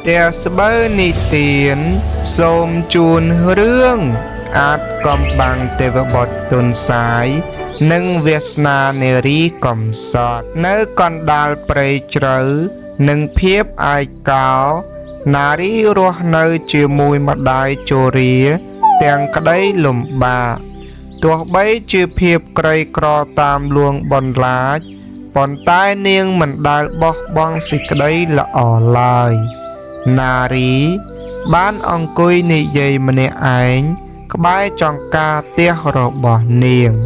Tia sơ ni tiền xôm chùn rương át cầm bằng tê vật bọt tuần sái nâng Việt Nam nê rí cầm sọt nơi con đal prey trớ nâng phiếp ai cáo nà rí ruột nơi chìa mùi mặt đai chô ría tiếng cái đấy lùm bạ tuộc bấy chìa phiếp cây cỏ tam luông bọn lá bọn tai niêng mình đai bọc bong xịt cái đấy là ỏ lời nà rí bán ông cùi nị dây mà nè ảnh các bái trong ca tiếc rồi bỏ niềng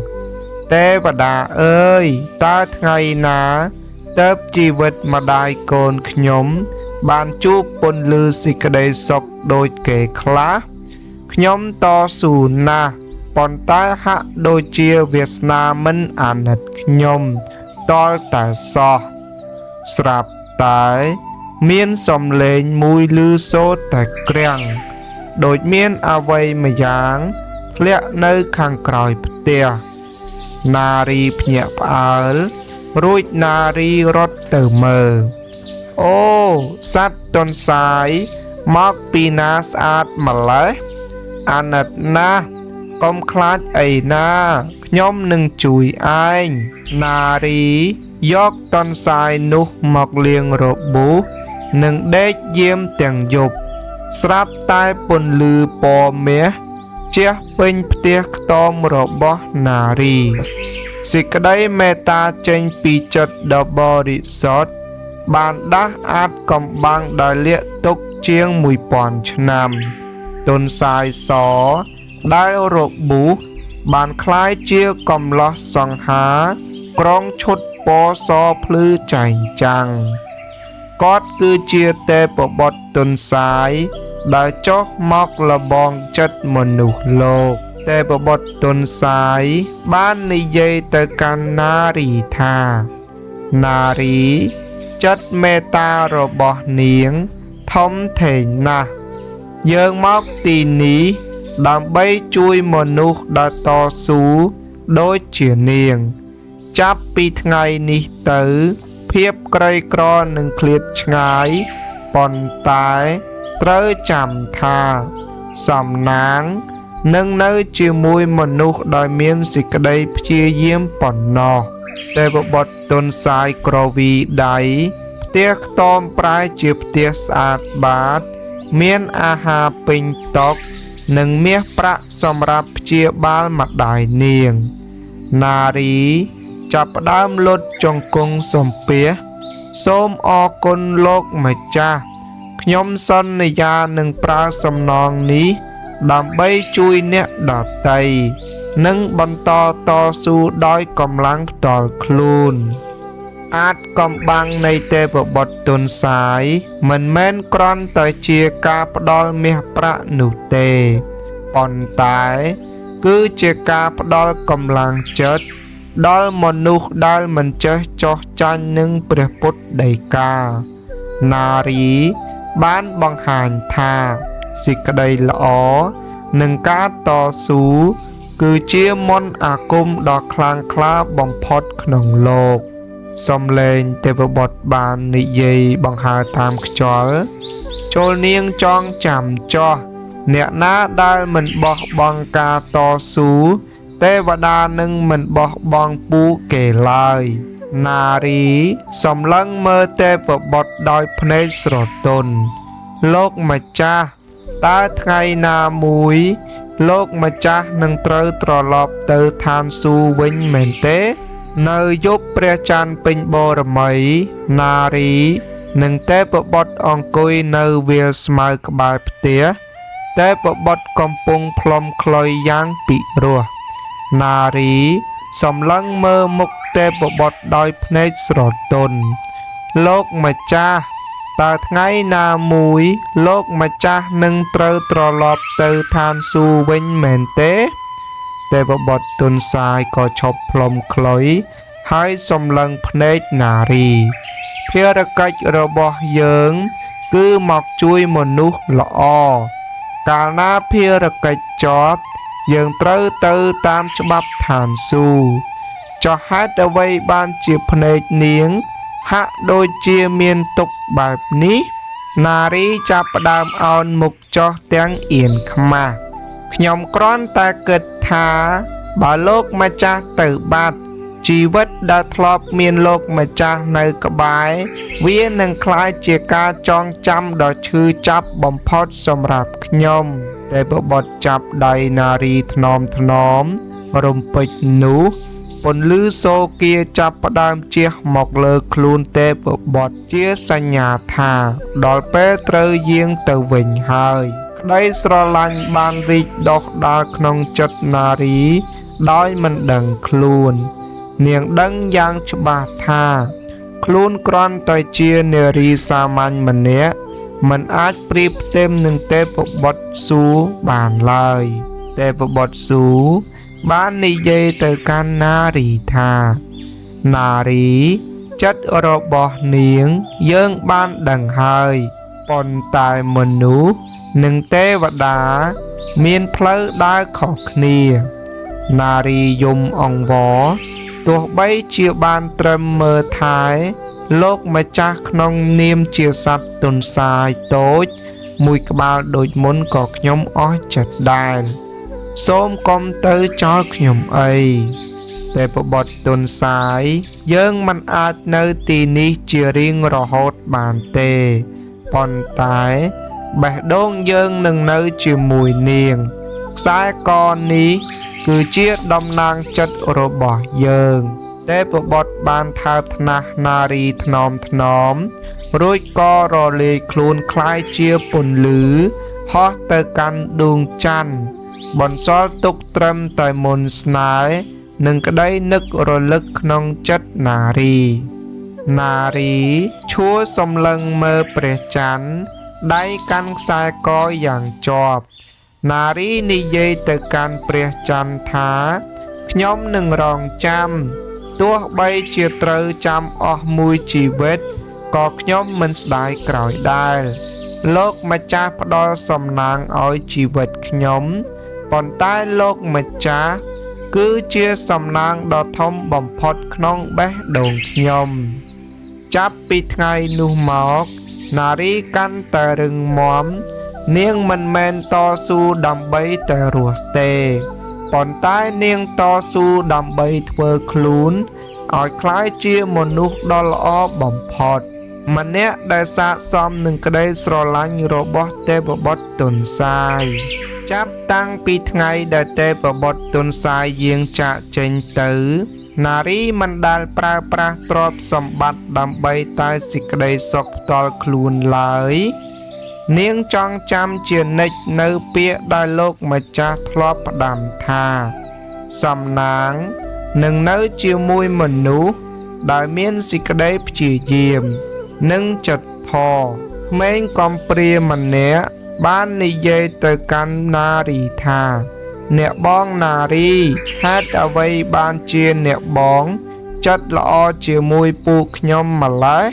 Tê bà đà ơi ta ngày ná tớp chi vật mà đai côn nhóm bàn chú bồn lư xịt đầy sọc đôi kể khá nhóm to xù na bọn ta hạ đôi chia Việt Nam mình ảnh hạt nhóm to tả so srap tái miên xóm lên mùi lư sốt tại kreng đôi miên à vây mà dáng lẹ nơi khang còi tìa Nari nhẹ ál rụi nari rót từ mờ ô sát tôn sái móc pina sát mà lấy anh ật na công khát ấy na nhóm nâng chùi anh nari dốc tôn sái nút mọc liền rộp bú nâng đếch diêm tiền dục srap tai bồn lư bò mía chia bên tiếc tôm rộp bó nari Xịt đấy mê ta chênh bì chất đo bò đi sốt Bạn đã át cầm băng đòi liệ túc chiêng mùi bọn năm Tôn sai xó Đai rộp bú Bạn khai chia cầm lọ song há Krong chút bó xó plư chảnh chăng Cót cứ chia tê bộ bọt tôn sai Đã chốc mọc là bong chất một nụ lô Tê bộ bọt tôn sái bán ni dây tơ can nari tha Nari chất mê ta rồi bỏ niếng thông thể na Dương móc tì ní đàm bay chui một nụ đã to xú đôi chìa niềng Chắp bì ngày ní tử phiếp cây cro nâng khliết ngái Bọn tái trớ chạm tha Xóm náng nâng nơi chia mùi một nụ đòi miên xịt đầy chia diêm bọn nọ Tê bộ bọt tôn sai cổ vi đáy Tiếc tôm prai chịp tiếc sát bát Miên á hà bình tóc Nâng miếc prạ xóm rạp chia bál mặt đài niềng Nari chạp đám lốt trong cung xóm pía Xôm o côn lốt mà cha Nhóm sân này ra nâng prạ xóm nòng ní đàm bay chui nẹ đọt tay nâng bắn to su đói cầm lăng tỏ khluôn át cầm băng này tê vào bọt tôn sái mình men con tới chia ca đo mẹ prạ nụ tê bọn tái cứ chia ca đo cầm lăng chết đo một nụ đo mình chết cho chanh nâng bề bút đầy ca nari bán bằng hành thà xịt cái đây lõ nâng cá to xú cứ chia món à cung đọc khlang khá bóng phót nông lột xong lên tê vào bọt bàn nị dây bằng hà tam chó chôl niêng chong chạm cho nẹ ná đai mình bọc bằng cá to xú tê và đa nâng mình bọc bằng bú kể lời nari xong lăng mơ tê vào bọt đòi pnê srot tôn lốc mà cha ta ngày nà mùi lốc mà cha nâng trơ trò lọp từ than su vinh mền tế nơi giúp pre chan pinh bồ rầm mấy nari nâng tế bộ bọt ong cùi nơi viên smai cơ bài tía tế bộ bọt công pung plom khloy giang bị rùa nari xóm lăng mơ mục tế bộ bọt đôi pnết srot tôn lốc mà cha ta ngày nà mùi lốc mà cha nâng trơ trò lọp từ than su vinh mền tế Tê bộ bọt tôn sai có chọc plom khloy hai xóm lăng pnết nari phía ra cách rồi bỏ dưỡng cứ mọc chui một nút lọ cả ná phía ra cách chóp dưỡng trơ tư tam cho bắp thàn su cho hát ở vây ban chìa pnết niếng hạ đôi chia miên tục bạp ní នារីចាប់ផ្ដើមអោនមុខចុះទាំងអៀនខ្មាស់ខ្ញុំគ្រាន់តែគិតថាបើលោកម្ចាស់ទៅបាត់ជីវិតដែលធ្លាប់មានលោកម្ចាស់នៅក្បែរវានឹងក្លាយជាការចងចាំដ៏ឈឺចាប់បំផុតសម្រាប់ខ្ញុំតែបបត់ចាប់ដៃនារីថ្នមរំពេចនោះពន្លឺសូគាចាប់ផ្ដើមជះមកលើខ្លួនទេពបុត្រជាសញ្ញាថាដល់ពេលត្រូវយាងទៅវិញហើយក្តីស្រឡាញ់បានរីកដុះដាលក្នុងចិត្តនារីដោយមិនដឹងខ្លួននាងដឹងយ៉ាងច្បាស់ថាខ្លួនគ្រាន់តែជានារីសាមញ្ញម្នាក់មិនអាចប្រៀបផ្ទឹមនឹងទេពបុត្រស៊ូបានឡើយទេពបុត្រស៊ូបាននិយាយទៅកាន់នារីថានារីចិត្តរបស់នាងយើងបានដឹងហើយប៉ុន្តែមនុស្សនិងទេវតាមានផ្លូវដើរខុសគ្នានារីយំអង្វរទោះបីជាបានត្រឹមមើលថែលោកម្ចាស់ក្នុងនាមជាសត្វទន្សាយតូចមួយក្បាលដូចមុនក៏ខ្ញុំអស់ចិត្តដែរសូមកុំទៅចោលខ្ញុំអីតែបបត់ទន្សាយយើងមិនអាចនៅទីនេះជារៀងរហូតបានទេប៉ុន្តែបេះដូងយើងនឹងនៅជាមួយនាងខ្សែកនេះគឺជាតំណាងចិត្តរបស់យើងតែបបត់បានថើបថ្នះនារីថ្នមរួចក៏រលាយខ្លួនคล้ายជាពន្លឺហោះទៅកាន់ដួងច័ន្ទបន្សល់ទុកត្រឹមតែមន្តស្នេហ៍និងក្តីនឹករលឹកក្នុងចិត្តនារីឈួរសំឡឹងមើលព្រះច័ន្ទដៃកាន់ខ្សែកយ៉ាងជាប់នារីនិយាយទៅកាន់ព្រះច័ន្ទថាខ្ញុំនឹងរងចាំទោះបីជាត្រូវចាំអស់មួយជីវិតក៏ខ្ញុំមិនស្ដាយក្រោយដែរលោកម្ចាស់ផ្ដល់សំណាងឲ្យជីវិតខ្ញុំប៉ុន្តែលោកម្ចាស់គឺជាសំណាងដ៏ធំបំផុតក្នុងបេះដូងខ្ញុំចាប់ពីថ្ងៃនោះមកនារីកាន់តែរឹងមាំនាងមិនមែនតស៊ូដើម្បីតែរស់ទេប៉ុន្តែនាងតស៊ូដើម្បីធ្វើខ្លួនឲ្យคล้ายជាមនុស្សដ៏ល្អបំផុតម្នាក់ដែលស័ក្តិសមនឹងក្តីស្រឡាញ់របស់ទេពបុត្រទន្សាយចាប់តាំងពីថ្ងៃដែលទេពបុត្រទន្សាយយាងចាកចេញទៅនារីមិនដែលប្រើប្រាស់ទ្រព្យសម្បត្តិដើម្បីតែសេចក្តីសុខផ្ទាល់ខ្លួនឡើយនាងចងចាំជានិច្ចនៅពាក្យដែលលោកម្ចាស់ធ្លាប់ផ្ដាំថាសំណាងនឹងនៅជាមួយមនុស្សដែលមានសេចក្តីព្យាយាមនិងចិត្តផក្មេងកំព្រាម្នាក់បាននិយាយទៅកាន់នារីថាអ្នកបងនារីហេតុអ្វីបានជាអ្នកបងចិត្តល្អជាមួយពួកខ្ញុំម្ល៉េះ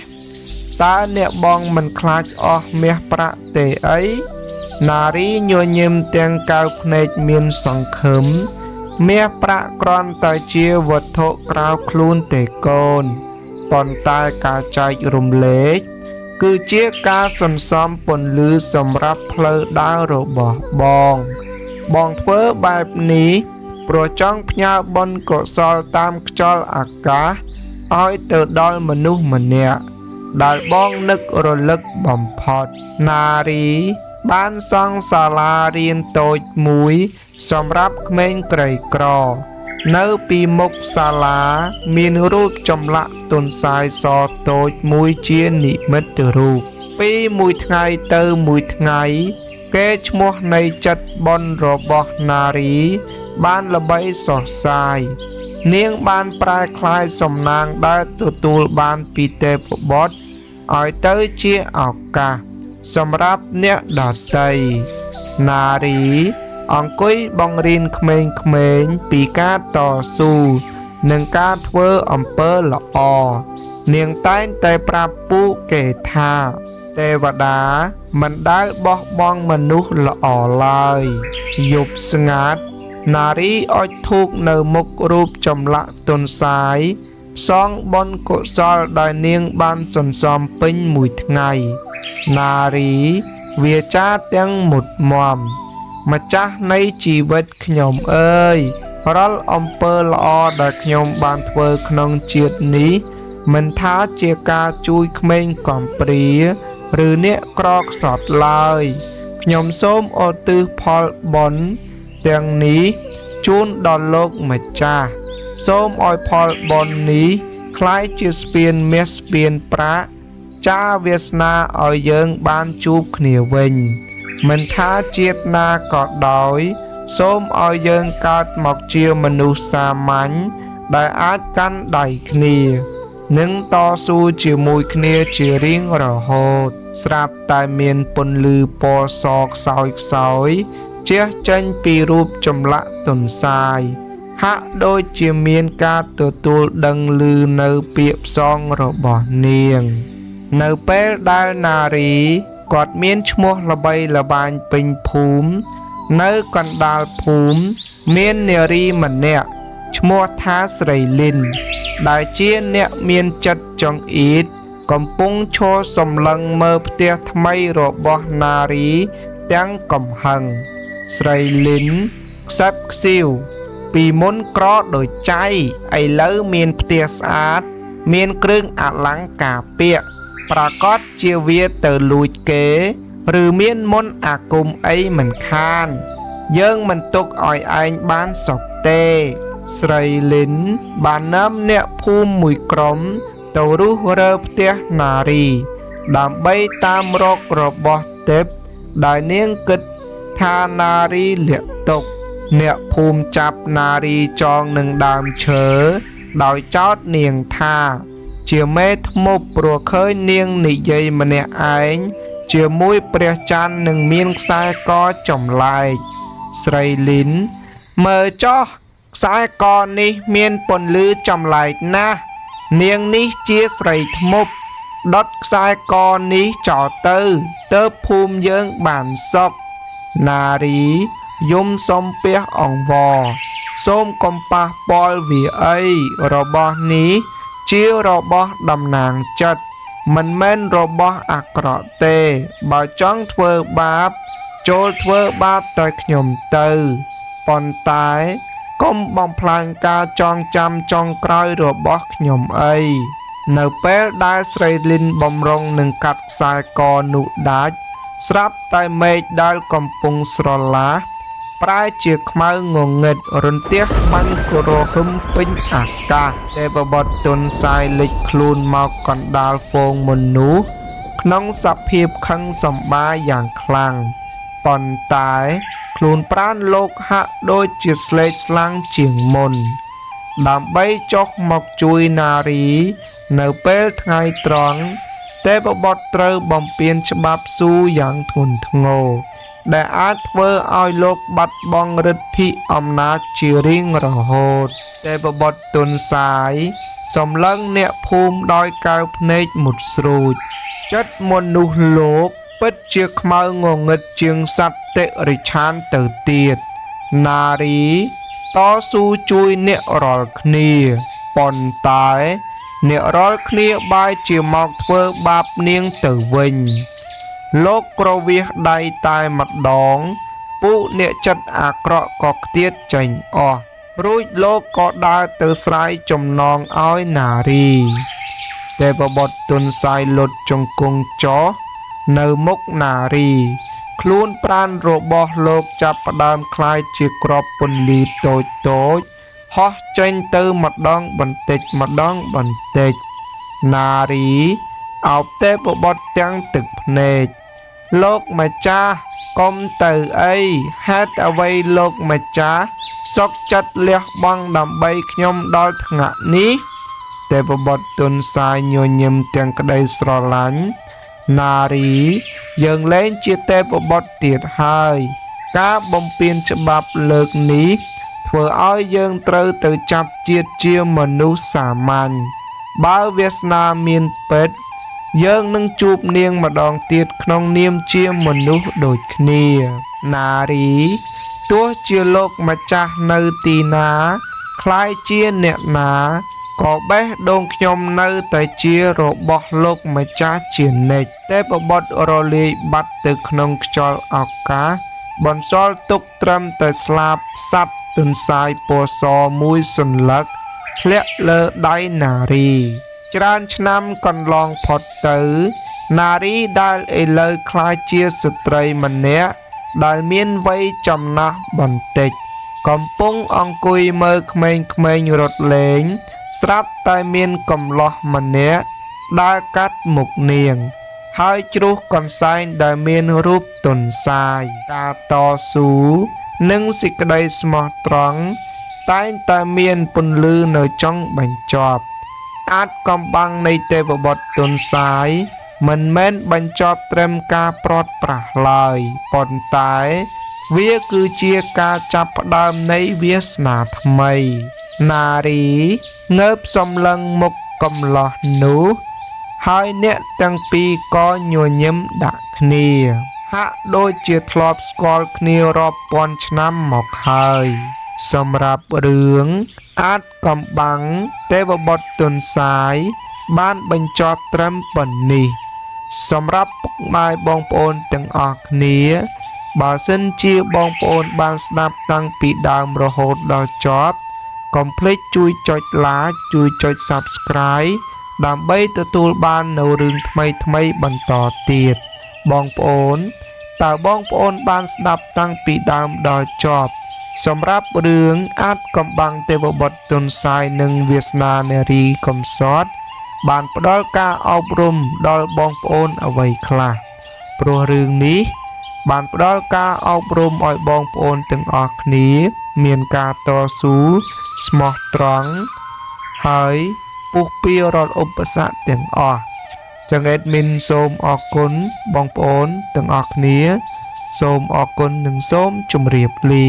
តើអ្នកបងមិនខ្លាចអស់មាសប្រាក់ទេអីនារីញញឹមទាំងកៅភ្នែកមានសង្ឃឹមមាសប្រាក់គ្រាន់តែជាវត្ថុក្រៅខ្លួនទេកូនប៉ុន្តែការចែករំលែកគឺជាការសន្សំពន្លឺសម្រាប់ផ្លូវដើររបស់បងធ្វើបែបនេះព្រោះចង់ផ្ញើបុណ្យកុសលតាមខ្យល់អាកាសឲ្យទៅដល់មនុស្សម្នាក់ដែលបងនឹករលឹកបំផុតនារីបានសង់សាលារៀនតូចមួយសម្រាប់ក្មេងក្រីក្រនៅពីមុខសាលាមានរូបចម្លាក់ទន្សាយសតូចមួយជានិមិត្តរូបពីមួយថ្ងៃទៅមួយថ្ងៃកេរ្តិ៍ឈ្មោះនៃចិត្តបុណ្យរបស់នារីបានល្បីសុសសាយនាងបានប្រែក្លាយសំណាងដែលទទួលបានពីទេពបុត្រឲ្យទៅជាឱកាសសម្រាប់អ្នកដទៃនារីអង្គុយបង្រៀនក្មេងៗពីការតស៊ូនិងការធ្វើអំពើល្អនាងតែងតែប្រាប់ពួកគេថាទេវតាមិនដែលបោះបង់មនុស្សល្អឡើយយប់ស្ងាត់នារីអុជធូបនៅមុខរូបចម្លាក់ទន្សាយផ្សងបុណ្យកុសលដែលនាងបានសន្សំពេញមួយថ្ងៃ នារីវាចាទាំងមុតមមម្ចាស់នៃជីវិតខ្ញុំអើយរាល់អំពើល្អដែលខ្ញុំបានធ្វើក្នុងជាតិនេះមិនថាជាការជួយក្មេងកំព្រាឬអ្នកក្រខ្សត់ឡើយខ្ញុំសូមឧទ្ទិសផលបុណ្យទាំងនេះជូនដល់លោកម្ចាស់សូមឲ្យផលបុណ្យនេះคล้ายជាស្ពានមាសស្ពានប្រាក់ចាវាសនាឲ្យយើងបានជួបគ្នាវិញមិនថាជាតិណាក៏ដោយសូមឲ្យយើងកើតមកជាមនុស្សសាមញ្ញដែលអាចកាន់ដៃគ្នានិងតស៊ូជាមួយគ្នាជារៀងរហូតស្រាប់តែមានពន្លឺពណ៌សខ្សោយខ្សោយជះចេញពីរូបចម្លាក់ទន្សាយហាក់ដូចជាមានការទទួលដឹងឮនៅពាក្យផ្សងរបស់នាងនៅពេលដែលនារីគាត់មានឈ្មោះល្បីល្បាញពេញភូមិនៅកណ្ដាលភូមិមាននារីម្នាក់ឈ្មោះថាស្រីលីនដែលជាអ្នកមានចិត្តចង្អៀតកំពុងឈរសម្លឹងមើលផ្ទះថ្មីរបស់នារីទាំងកំហឹងស្រីលីនខ្សឹបខ្សៀវពីមុនក្រដូចចៃឥឡូវមានផ្ទះស្អាតមានគ្រឿងអលង្ការពាក់ប្រកាសជាវាទៅលួចគេឬមានមន្តអាគមអីមិនខានយើងមិនទុកឲ្យឯងបានសុខទេស្រីលីនបាននាំអ្នកភូមិមួយក្រុមទៅរុះរើផ្ទះនារីដើម្បីតាមរករបស់ទេពដែលនាងគិតថានារីលាក់ទុកអ្នកភូមិចាប់នារីចងនឹងដើមឈើដោយចោទនាងថាជាមេធ្មប់ព្រោះឃើញនាងនិយាយម្នាក់ឯងជាមួយព្រះច័ន្ទនឹងមានខ្សែកចម្លែកស្រីលីនមើលចោះខ្សែកនេះមានពន្លឺចម្លែកណាស់នាងនេះជាស្រីធ្មប់ដុតខ្សែកនេះចោលទៅភូមិយើងបានសុខនារីយំសំពះអង្វរសូមកំប៉ះពាល់វាអីរបស់នេះជារបស់តំណាងចិត្តមិនមែនរបស់អាក្រក់ទេបើចង់ធ្វើបាបចូលធ្វើបាបតែខ្ញុំទៅប៉ុន្តែកុំបំផ្លាញការចងចាំចុងក្រោយរបស់ខ្ញុំអីនៅពេលដែលស្រីលីនបំរុងនឹងកាត់ខ្សែកនោះដាច់ស្រាប់តែមេឃដែលកំពុងស្រឡះប្រែជាខ្មៅងងឹតរន្ទះខ្មាញ់គ្រហឹមពេញអាកាសទេវបុត្រទន់សាយលេចខ្លួនមកកណ្ដាលហ្វូងមនុស្សក្នុងសភាពខឹងសម្បាយ៉ាងខ្លាំងប៉ុន្តែខ្លួនប្រាណលោកហាក់ដូចជាស្លេកស្លាំងជាងមុនដើម្បីចុះមកជួយនារីនៅពេលថ្ងៃត្រង់ទេវបុត្រត្រូវបំពេញច្បាប់ស៊ូយ៉ាងធ្ងន់ធ្ងរដែលអាចធ្វើឲ្យលោកបាត់បង់ឫទ្ធិអំណាចជារៀងរហូតទេវបុត្រទន់សាយសម្លឹងអ្នកភូមិដោយកៅភ្នែកមុតស្រួចចិត្តមនុស្សលោកពិតជាខ្មៅងងឹតជាងសត្វតិរិឆានទៅទៀតនារីតស៊ូជួយអ្នករាល់គ្នាប៉ុន្តែអ្នករាល់គ្នាបែរជាមកធ្វើបាបនាងទៅវិញលោកក្រវាសដៃតែម្ដងពួកអ្នកចិត្តអាក្រក់ក៏ខ្ទាតចេញអស់រួចលោកក៏ដើរទៅស្រាយចំណងឲ្យនារីទេវបុត្រទន់សាយលុតជង្គង់ចុះនៅមុខនារីខ្លួនប្រាណរបស់លោកចាប់ផ្ដើមคล้ายជាគ្រាប់ពន្លឺតូចហោះចេញទៅម្ដងបន្តិចនារីអោបទេវបុត្រទាំងទឹកភ្នែកលោកម្ចាស់កុំទៅអីហេតុអ្វីលោកម្ចាស់សុខចិត្តលះបង់ដើម្បីខ្ញុំដល់ថ្នាក់នេះទេវបុត្រទន់សាយញញឹមទាំងក្តីស្រឡាញ់នារីយើងលែងជាទេវបុត្រទៀតហើយការបំពានច្បាប់លើកនេះធ្វើឲ្យយើងត្រូវទៅចាប់ជាតិជាមនុស្សសាមញ្ញបើវាសនាមានពិតយើងនឹងជួបនាងម្ដងទៀតក្នុងនាមជាមនុស្សដូចគ្នានារីទោះជាលោកម្ចាស់នៅទីណាคล้ายជាអ្នកណា ក៏បេះដូងខ្ញុំនៅតែជារបស់លោកម្ចាស់ជានិច្ចទេពបុត្ររលាយបាត់ទៅក្នុងខ្យល់ឱកាសបន្សល់ទុកត្រឹមតែស្លាបសัตว์ទន្សាយពណ៌សមួយសន្លឹកធ្លាក់លើដៃនារីច្រើនឆ្នាំកន្លងផុតទៅនារីដែលឥឡូវក្លាយជាស្ត្រីម្នាក់ដែលមានវ័យចំណាស់បន្តិចកំពុងអង្គុយមើលក្មេងៗរត់លេងស្រាប់តែមានកំឡោះម្នាក់ដើរកាត់មុខនាងហើយជ្រុះកន្សែងដែលមានរូបទន្សាយការតស៊ូនិងសេចក្តីស្មោះត្រង់តែងតែមានពន្លឺនៅចុងបញ្ចប់អាចកំបាំងនៃទេវបុត្រទន្សាយមិនមែនបញ្ចប់ត្រឹមការព្រាត់ប្រាសឡើយប៉ុន្តែវាគឺជាការចាប់ផ្ដើមនៃវាសនាថ្មីនារីងើបសំឡឹងមុខកំឡោះនោះហើយអ្នកទាំងពីរក៏ញញឹមដាក់គ្នាហាក់ដូចជាធ្លាប់ស្គាល់គ្នារាប់ពាន់ឆ្នាំមកហើយសម្រាប់រឿងអាចកំបាំងទេវបុត្រទន្សាយបានបញ្ចប់ត្រឹមប៉ុណ្នេះសម្រាប់ពុកម៉ែបងប្អូនទាំងអស់គ្នាបើសិនជាបងប្អូនបានស្ដាប់តាំងពីដើមរហូតដល់ចប់កុំភ្លេចជួយចុច like ជួយចុច Subscribe ដើម្បីទទួលបាននូវរឿងថ្មីៗបន្តទៀតបងប្អូនតើបងប្អូនបានស្ដាប់តាំងពីដើមដល់ចប់សម្រាប់រឿងអាចកំបាំងទេវបុត្រទន្សាយនិងវាសនានារីកំសត់បានផ្ដល់ការអប់រំដល់បងប្អូនអ្វីខ្លះព្រោះរឿងនេះបានផ្ដល់ការអប់រំឲ្យបងប្អូនទាំងអស់គ្នាមានការតស៊ូស្មោះត្រង់ហើយពុះពៀរាល់ឧបសគ្គទាំងអស់ចឹង admin សូមអរគុណបងប្អូនទាំងអស់គ្នាសូមអរគុណនិងសូមជម្រាបលា